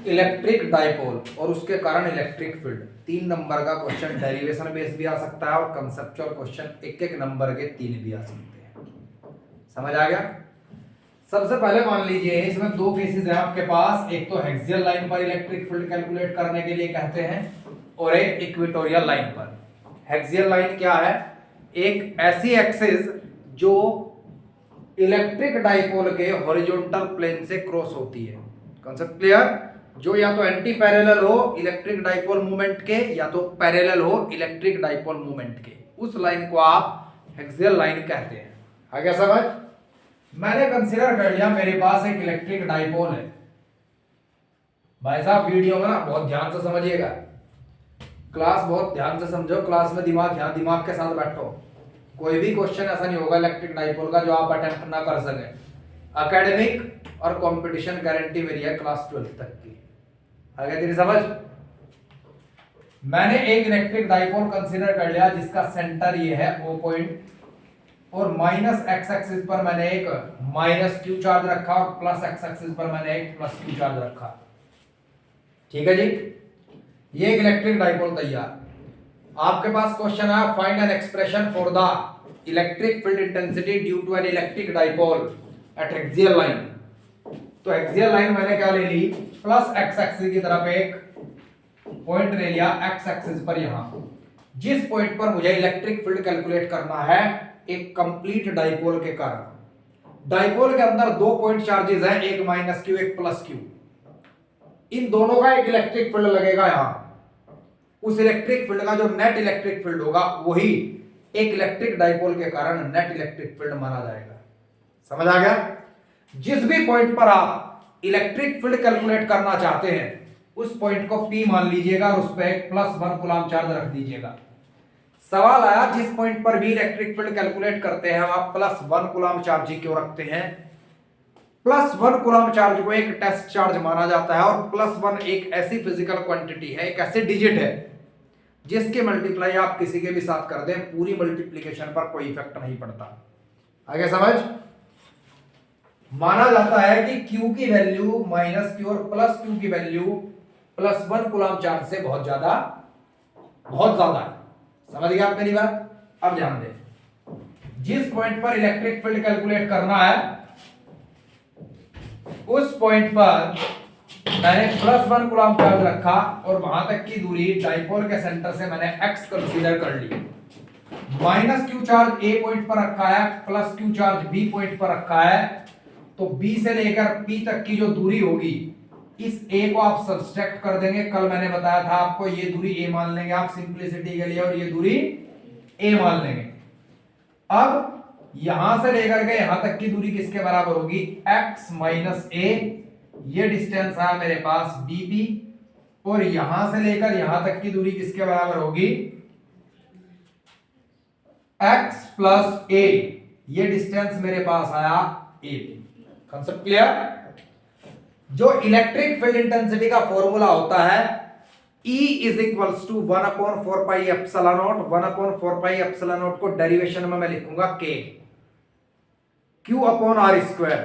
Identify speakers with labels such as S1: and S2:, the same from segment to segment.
S1: Electric dipole और उसके कारण इलेक्ट्रिक फील्ड। 3 नंबर का क्वेश्चन डेरिवेशन बेस भी आ सकता है और कंसेप्चुअल क्वेश्चन एक नंबर के 3 भी आ सकते हैं। समझ आ गया। सबसे पहले मान लीजिए इसमें 2 केसेस है आपके पास, एक तो हेक्सियल लाइन पर इलेक्ट्रिक फील्ड कैलकुलेट करने के लिए कहते हैं और एक इक्वेटोरियल लाइन पर। हेक्सियल लाइन क्या है? एक ऐसी एक्सिस जो इलेक्ट्रिक डाइपोल के हॉरिजॉन्टल प्लेन से क्रॉस होती है। Concept clear? जो या तो एंटी पैरेलल हो इलेक्ट्रिक डाइपोल मूवमेंट के या तो पैरेलल हो इलेक्ट्रिक डाइपोल मूवमेंट के, उस लाइन को आप हेक्सियल लाइन कहते हैं। आ गया समझ? मैंने कंसीडर कर लिया मेरे पास एक इलेक्ट्रिक डाइपोल है। भाई साहब वीडियो में ना बहुत ध्यान से समझिएगा, क्लास बहुत ध्यान से समझो, क्लास में दिमाग के साथ बैठो। कोई भी क्वेश्चन ऐसा नहीं होगा इलेक्ट्रिक डाइपोल का जो आप अटेम्प्ट ना कर सके। एकेडमिक और कंपटीशन गारंटी मेरी है क्लास 12th तक की। आ गया तेरी समझ? मैंने एक इलेक्ट्रिक डाइपोल कंसीडर कर लिया जिसका सेंटर ये है O पॉइंट और माइनस एक्स एक्सिस पर मैंने एक माइनस क्यू चार्ज रखा और प्लस एक्स एक्सिस पर मैंने एक प्लस क्यू चार्ज रखा। ठीक है जी, ये एक इलेक्ट्रिक डाइपोल तैयार। आपके पास क्वेश्चन है find an expression for the electric field intensity due to an electric dipole at axial line. तो एक्सियल लाइन मैंने क्या ले ली? प्लस एक्स एक्सिस की तरफ एक पॉइंट ले लिया एक्स एक्सिस पर, यहां जिस पॉइंट पर मुझे इलेक्ट्रिक फील्ड कैलकुलेट करना है एक कंप्लीट डाइपोल के कारण। डाइपोल के अंदर 2 पॉइंट चार्जेस हैं, एक माइनस क्यू एक प्लस क्यू। इन दोनों का एक इलेक्ट्रिक फील्ड लगेगा यहां। उस इलेक्ट्रिक फील्ड का जो नेट इलेक्ट्रिक फील्ड होगा वही एक इलेक्ट्रिक डाइपोल के कारण नेट इलेक्ट्रिक फील्ड माना जाएगा। समझ आ गया? जिस भी पॉइंट पर आप इलेक्ट्रिक फील्ड कैलकुलेट करना चाहते हैं उस पॉइंट को P मान लीजिएगा और उस पर एक +1 कूलम चार्ज रख दीजिएगा। सवाल आया जिस पॉइंट पर भी इलेक्ट्रिक फील्ड कैलकुलेट करते हैं आप +1 कूलम चार्ज ही क्यों रखते हैं? +1 कूलम चार्ज को एक टेस्ट चार्ज माना जाता है और +1 एक ऐसी फिजिकल क्वांटिटी है, एक ऐसी डिजिट है जिसके मल्टीप्लाई आप किसी के भी साथ कर दें पूरी मल्टीप्लिकेशन पर कोई इफेक्ट नहीं पड़ता। आगे समझ? माना जाता है कि Q की वैल्यू माइनस Q और प्लस Q की वैल्यू +1 कूलम चार्ज से बहुत ज्यादा है। समझ गया आप मेरी बात? अब ध्यान दें, जिस पॉइंट पर इलेक्ट्रिक फील्ड कैलकुलेट करना है उस पॉइंट पर मैंने +1 कूलम चार्ज रखा और वहां तक की दूरी डाइपोल के सेंटर से मैंने x कंसीडर कर ली। Minus Q charge A point पर रखा है, plus Q charge B point पर रखा है। तो B से लेकर P तक की जो दूरी होगी इस A को आप सब्सट्रैक्ट कर देंगे। कल मैंने बताया था आपको ये दूरी A मान लेंगे आप सिंपलिसिटी के लिए और ये दूरी A मान लेंगे। अब यहां से लेकर के यहां तक की दूरी किसके बराबर होगी? x minus a। ये डिस्टेंस है मेरे पास dp और यहां से लेकर यहां तक की दूरी किसके बराबर होगी? x plus a। ये डिस्टेंस मेरे पास आया a। Concept clear? जो इलेक्ट्रिक फील्ड इंटेंसिटी का फॉर्मूला होता है E is equals to 1/4 pi epsilon naught. 1/4 pi epsilon naught को डेरिवेशन में मैं लिखूंगा K Q upon R square.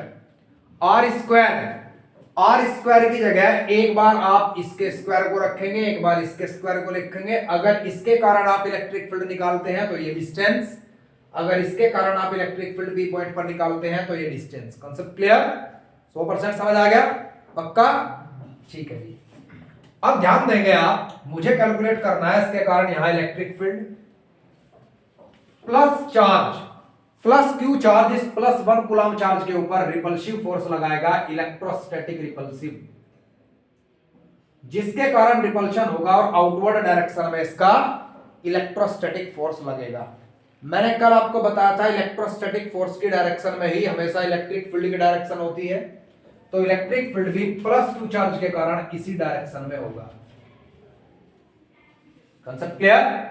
S1: R square की जगह एक बार आप इसके स्क्वायर को रखेंगे, एक बार इसके स्क्वायर को लिखेंगे। अगर इसके कारण आप इलेक्ट्रिक फील्ड निकालते हैं तो ये डिस्टेंस, अगर इसके कारण आप इलेक्ट्रिक फील्ड B पॉइंट पर निकालते हैं तो ये डिस्टेंस। Concept clear? 100% समझ आ गया? पक्का? ठीक है जी। अब ध्यान देंगे आप, मुझे कैलकुलेट करना है इसके कारण यहां electric field plus charge plus Q charge इस +1 कूलम चार्ज के ऊपर रिपल्सिव फोर्स लगाएगा, इलेक्ट्रोस्टैटिक रिपल्सिव, जिसके कारण रिपल्शन होगा और आउटवर्ड डायरेक्शन में इसका इलेक्ट्रोस्टैटिक फोर्स लगेगा। मैंने कल आपको बताया था इलेक्ट्रोस्टैटिक फोर्स की डायरेक्शन में ही हमेशा इलेक्ट्रिक फील्ड की डायरेक्शन होती है। तो इलेक्ट्रिक फील्ड भी +2 चार्ज के कारण इसी डायरेक्शन में होगा। Concept clear?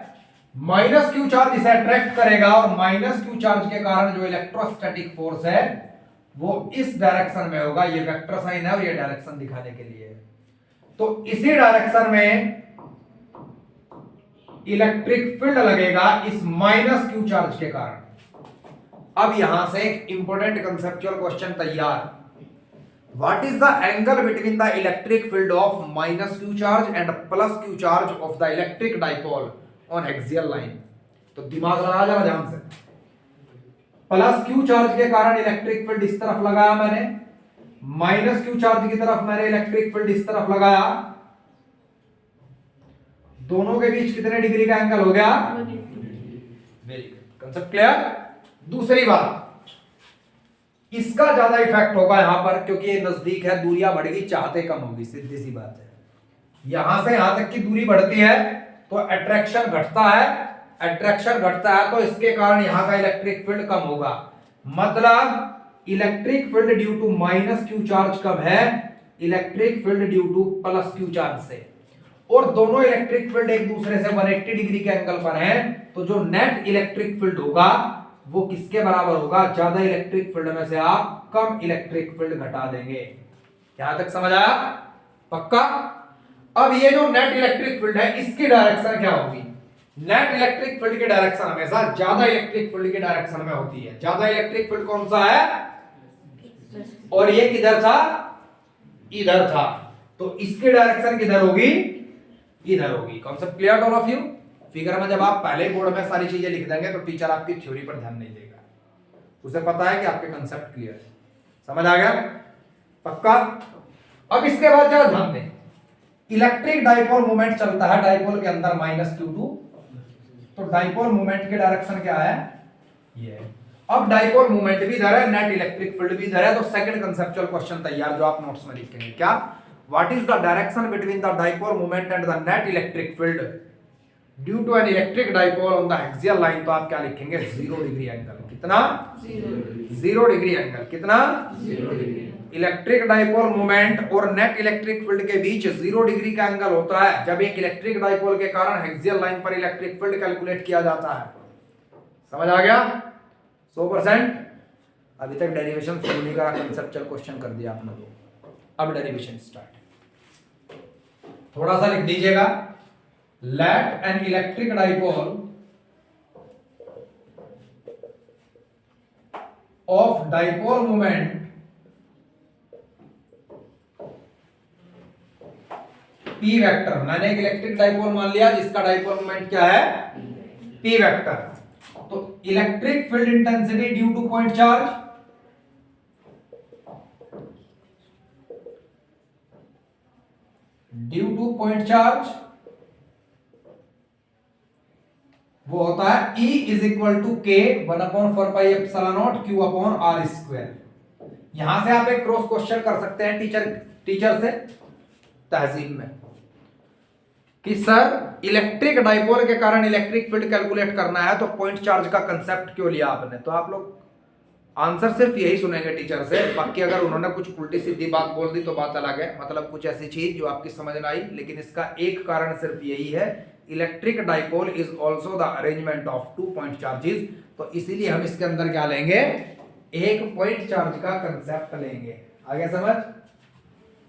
S1: Minus Q charge इसे अट्रैक्ट करेगा और माइनस क्यू चार्ज के कारण जो इलेक्ट्रोस्टैटिक फोर्स है वो इस डायरेक्शन में होगा। ये वेक्टर साइन है और ये डायरेक्शन दिखाने के लिए। तो इसी डायरेक्शन में इलेक्ट्रिक फील्ड लगेगा इस माइनस क्यू चार्ज के कारण। अब यहां से एक इंपॉर्टेंट कंसेप्चुअल क्वेश्चन तैयार। What is the angle between the electric field of minus Q charge and plus Q charge of the electric dipole on axial line. तो दिमाग लगा जरा ध्यान से। प्लस क्यू चार्ज के कारण इलेक्ट्रिक फील्ड इस तरफ लगाया मैंने, माइनस क्यू चार्ज की तरफ मैंने इलेक्ट्रिक फील्ड इस तरफ लगाया, दोनों के बीच कितने डिग्री का एंगल हो गया? Very good, concept clear. दूसरी बात, इसका ज्यादा इफेक्ट होगा यहां पर क्योंकि ये नजदीक है, दूरियां बढ़ेगी, चाहते कम होगी, सीधी सी बात है। यहां से यहां तक की दूरी बढ़ती है तो अट्रैक्शन घटता है, अट्रैक्शन घटता है तो इसके कारण यहां का इलेक्ट्रिक फील्ड कम होगा। मतलब electric field due to minus Q charge कम है electric field due to plus Q charge से, और दोनों इलेक्ट्रिक फील्ड एक दूसरे से 180 डिग्री के एंगल पर हैं, तो जो नेट इलेक्ट्रिक फील्ड होगा वो किसके बराबर होगा? ज्यादा इलेक्ट्रिक फील्ड में से आप कम इलेक्ट्रिक फील्ड घटा देंगे। यहां तक समझ आया? पक्का? अब ये जो नेट इलेक्ट्रिक फील्ड है इसकी डायरेक्शन क्या होगी? नेट इलेक्ट्रिक फील्ड की डायरेक्शन हमेशा ज्यादा इलेक्ट्रिक फील्ड की डायरेक्शन में होती है। ज्यादा इलेक्ट्रिक फील्ड कौन सा है? और ये किधर था? इधर था, तो इसकी डायरेक्शन किधर होगी? इधर होगी। Concept clear all of you? Figure में जब आप पहले बोर्ड में सारी चीजें लिख देंगे तो टीचर आपकी थ्योरी पर ध्यान नहीं देगा, उसे पता है कि आपके कंसेप्ट क्लियर है। समझ आ गया? पक्का? अब इसके बाद जरा ध्यान दें, इलेक्ट्रिक डाइपोल मोमेंट चलता है डाइपोल के अंदर माइनस Q2, तो डाइपोल मोमेंट की डायरेक्शन क्या है? ये है। अब डाइपोल मोमेंट भी इधर है, नेट इलेक्ट्रिक फील्ड भी इधर है, तो सेकंड कंसेप्चुअल क्वेश्चन तैयार जो आप नोट्स में लिखेंगे। क्या? What is the direction between the dipole moment and the net electric field due to an electric dipole on the axial line? तो आप क्या लिखेंगे? 0 डिग्री एंगल। कितना? 0 डिग्री एंगल। कितना? 0 डिग्री। इलेक्ट्रिक डाइपोल मोमेंट और नेट इलेक्ट्रिक फील्ड के बीच 0 degree का angle होता है जब एक इलेक्ट्रिक डाइपोल के कारण एक्सियल लाइन पर इलेक्ट्रिक फील्ड कैलकुलेट किया जाता है। समझ आ गया? 100%। अभी तक डेरिवेशन शुरू नहीं करा, कंसेप्चुअल क्वेश्चन कर दिया आपने तो अब डेरिवेशन स्टार्ट। थोड़ा सा लिख दीजिएगा, let an electric dipole of dipole moment P vector. मैंने एक इलेक्ट्रिक डाइपोल मान लिया जिसका डाइपोल मोमेंट क्या है? P vector. तो electric field intensity due to point charge, due to point charge वो होता है E is equal to K 1/4πε0 Q upon R square. यहां से आप एक क्रॉस क्वेश्चन कर सकते हैं टीचर से तहजीब में कि सर इलेक्ट्रिक डाइपोल के कारण इलेक्ट्रिक फील्ड कैलकुलेट करना है तो पॉइंट चार्ज का कंसेप्ट क्यों लिया आपने? तो आप लोग आंसर सिर्फ यही सुनेंगे टीचर से। बाकी अगर उन्होंने कुछ उल्टी सीधी बात बोल दी तो बात अलग है, मतलब कुछ ऐसी चीज जो आपकी समझ ना आई, लेकिन इसका एक कारण सिर्फ यही है, electric dipole is also the arrangement of 2 point charges. तो इसीलिए हम इसके अंदर क्या लेंगे? एक पॉइंट चार्ज का कंसेप्ट लेंगे। आगे समझ?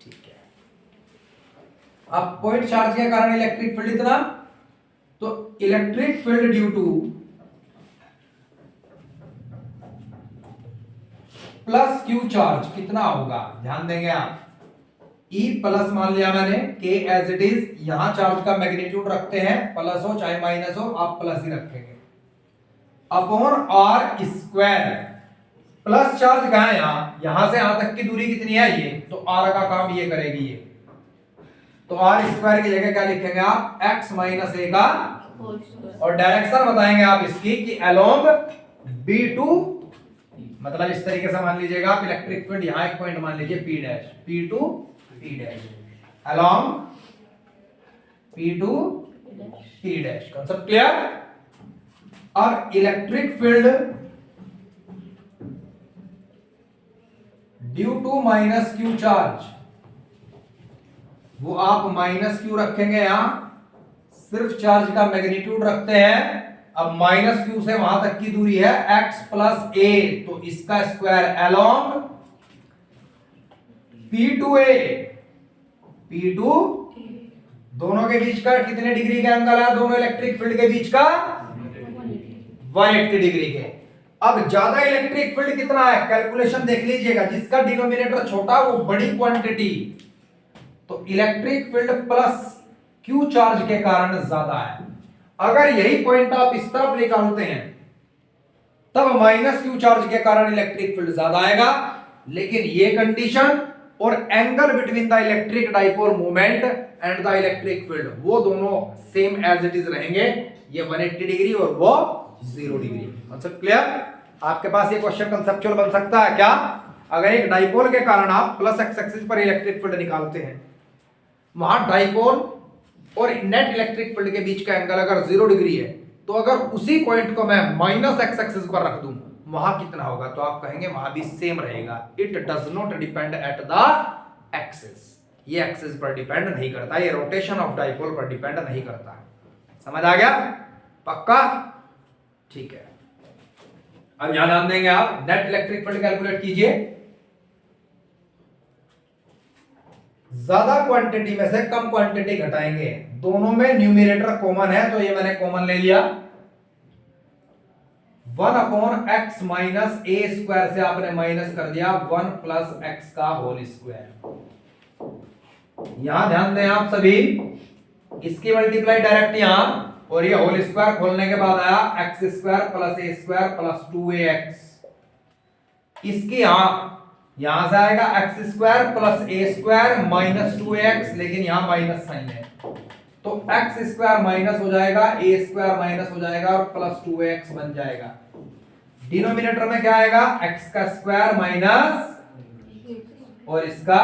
S1: ठीक है। अब पॉइंट चार्ज के कारण इलेक्ट्रिक फील्ड इतना, तो electric field due to plus Q charge कितना होगा? ध्यान देंगे आप, E प्लस मान लिया मैंने, K एज इट इज, यहां चार्ज का मैग्नीट्यूड रखते हैं, प्लस हो चाहे माइनस हो आप प्लस ही रखेंगे, upon R square. Plus charge कहां है? यहां से यहां तक की दूरी कितनी है? ये, तो R का काम ये करेगी ये, तो R स्क्वायर की जगह क्या लिखेंगे आप? x माइनस a का, और डायरेक्शन बताएंगे आप इसकी कि अलोंग B2, मतलब इस तरीके से मान लीजिएगा आप इलेक्ट्रिक फील्ड यहां एक पॉइंट मान लीजिए P dash, P to P dash, along P to P dash. Concept clear? अब electric field due to minus Q charge, वो आप माइनस क्यू रखेंगे, यहां सिर्फ चार्ज का मैग्नीट्यूड रखते हैं। अब माइनस क्यू से वहां तक की दूरी है x प्लस a, तो इसका स्क्वायर अलोंग P2a, P2 दोनों के बीच का कितने डिग्री का एंगल है? दोनों इलेक्ट्रिक फील्ड के बीच का 180 डिग्री के। अब ज्यादा इलेक्ट्रिक फील्ड कितना है कैलकुलेशन देख लीजिएगा, जिसका डिनोमिनेटर छोटा वो बड़ी क्वांटिटी, तो electric field plus Q charge के कारण ज्यादा है। अगर यही पॉइंट आप इस तरफ निकालते हैं तब माइनस क्यू चार्ज के कारण इलेक्ट्रिक फील्ड ज्यादा आएगा, लेकिन ये कंडीशन और angle between the electric dipole moment and the electric field वो दोनों सेम एज इट इज रहेंगे, ये 180 डिग्री और वो 0 डिग्री। मतलब क्लियर? आपके पास ये क्वेश्चन कंसेप्चुअल बन सकता है क्या? अगर एक डाइपोल के कारण आप प्लस एक्स एक्सिस पर इलेक्ट्रिक फील्ड निकालते हैं, वहां डाइपोल और नेट इलेक्ट्रिक फील्ड के बीच का एंगल अगर 0 डिग्री है, तो अगर उसी पॉइंट को मैं माइनस एक्स एक्सिस पर रख दूं वहां कितना होगा? तो आप कहेंगे वहां भी सेम रहेगा। It does not depend at the axis, ये एक्सिस पर डिपेंड नहीं करता, ये रोटेशन ऑफ डाइपोल पर डिपेंड नहीं करता। समझ आ गया? पक्का? ठीक है। अब यहां ध्यान देंगे आप, नेट इलेक्ट्रिक फील्ड कैलकुलेट कीजिए। ज्यादा क्वांटिटी में से कम क्वांटिटी घटाएंगे, दोनों में न्यूमरेटर कॉमन है, तो ये मैंने कॉमन ले लिया। 1 upon x minus A square से आपने माइनस कर दिया 1 प्लस एक्स का होल स्क्वायर। यहां ध्यान दें आप सभी, इसकी मल्टीप्लाई डायरेक्ट यहां, और ये होल स्क्वायर खोलने के बाद आया एक्स स्क्वायर प्लस ए स्क्वायर प्लस 2ax। इसकी यहां से आएगा एक्स स्क्वायर प्लस ए स्क्वायर माइनस 2ax, लेकिन यहां माइनस साइन है, तो एक्स स्क्वायर माइनस हो जाएगा, ए स्क्वायर माइनस हो जाएगा और प्लस 2ax बन जाएगा। डिनोमिनेटर में क्या आएगा? एक्स का स्क्वायर माइनस और इसका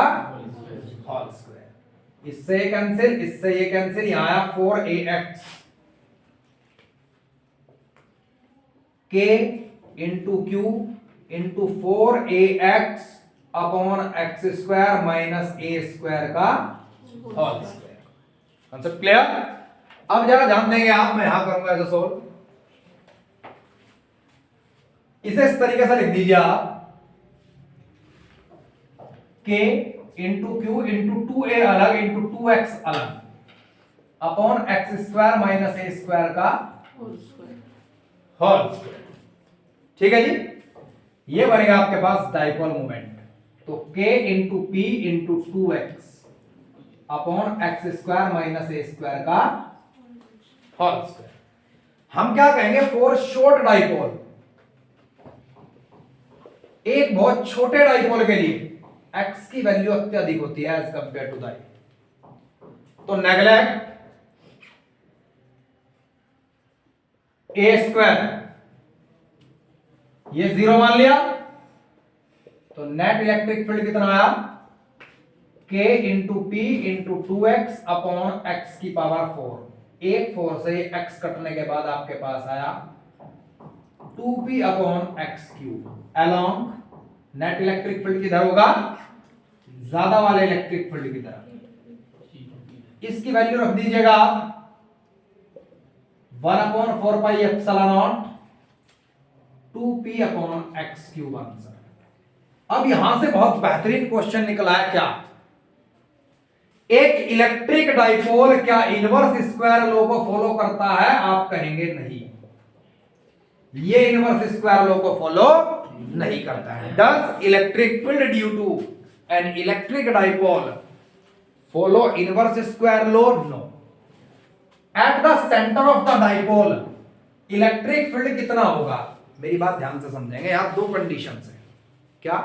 S1: होल स्क्वायर। इससे कैंसिल, इससे ये कैंसिल, यहां आया 4ax k into Q into 4ax upon X square minus A square का होल स्क्वायर। Concept clear? अब जरा ध्यान देंगे आप, मैं यहां करूंगा ऐसा सोल्व। इसे इस तरीके से लिख दीजिए आप, k into Q into 2a अलग इंटू 2x अलग upon X square minus A square का होल स्क्वायर। ठीक है जी? ये बनेगा आपके पास डाइपोल मोमेंट, तो k into P into 2x upon X square minus A square का होल स्क्वायर। हम क्या कहेंगे? फॉर शॉर्ट डाइपोल, एक बहुत छोटे डाइपोल के लिए x की वैल्यू अत्यधिक होती है एज कंपेयर टू द, तो नेगलेक्ट ए स्क्वायर, ये 0 मान लिया, तो नेट इलेक्ट्रिक फील्ड कितना आया? k into P into 2x upon x की पावर 4। एक 4 से x कटने के बाद आपके पास आया 2p upon x cube along net electric field किधर होगा? ज्यादा वाले इलेक्ट्रिक फील्ड की तरफ। इसकी वैल्यू रख दीजिएगा आप 1 upon 4 pi epsilon not 2p upon x cube answer. अब यहां से बहुत बेहतरीन क्वेश्चन निकला है क्या? एक इलेक्ट्रिक डाइपोल क्या इनवर्स स्क्वायर लॉ को फॉलो करता है? आप कहेंगे नहीं, ये इनवर्स स्क्वायर लॉ को फॉलो नहीं करता है। Does electric field due to an electric dipole follow inverse square law? No. At the centre of the dipole electric field कितना होगा? मेरी बात ध्यान से समझेंगे, यहां दो कंडीशंस है। क्या?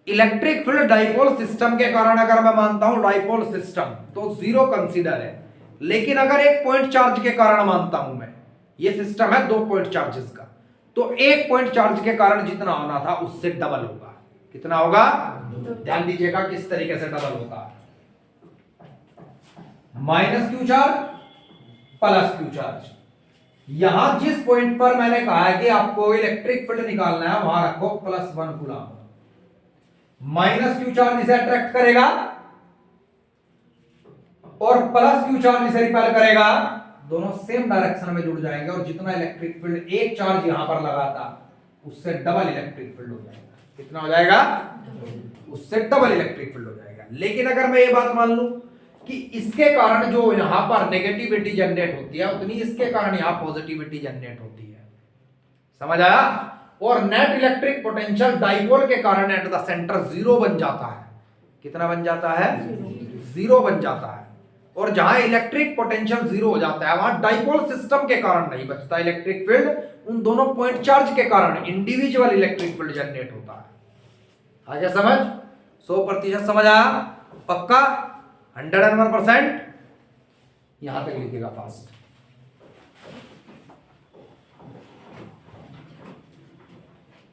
S1: इलेक्ट्रिक फील्ड डाइपोल सिस्टम के कारण अगर मैं मानता हूं डाइपोल सिस्टम तो 0 कंसीडर है, लेकिन अगर एक पॉइंट चार्ज के कारण मानता हूं मैं, ये सिस्टम है 2 पॉइंट चार्जेस का, तो एक पॉइंट चार्ज के कारण जितना होना था उससे डबल होगा। कितना होगा? ध्यान दीजिएगा किस तरीके से डबल होगा। Minus Q charge plus Q charge. यहां जिस पॉइंट पर मैंने कहा है कि आपको इलेक्ट्रिक फील्ड निकालना है वहां रखो +1 कूलम। माइनस क्यू चार्ज इसे अट्रैक्ट करेगा और प्लस क्यू चार्ज इसे रिपेल करेगा, दोनों सेम डायरेक्शन में जुड़ जाएंगे और जितना इलेक्ट्रिक फील्ड एक चार्ज यहां पर लगा था उससे डबल इलेक्ट्रिक फील्ड हो जाएगा। कितना हो जाएगा? उससे डबल इलेक्ट्रिक फील्ड हो जाएगा। लेकिन अगर मैं ये बात मान लूं कि इसके कारण जो यहां पर नेगेटिविटी जनरेट होती है उतनी इसके कारण यहां पॉजिटिविटी जनरेट होती है, समझ आया? और नेट इलेक्ट्रिक पोटेंशियल डाइपोल के कारण एट द सेंटर जीरो बन जाता है। कितना बन जाता है? जीरो बन जाता है। और जहां इलेक्ट्रिक पोटेंशियल जीरो हो जाता है वहां डाइपोल सिस्टम के कारण नहीं बचता इलेक्ट्रिक फील्ड, उन दोनों पॉइंट चार्ज के कारण इंडिविजुअल इलेक्ट्रिक फील्ड जनरेट होता है। आगे समझ? 100% समझ आया? पक्का? 101%? यहां तक लिखेगा फास्ट।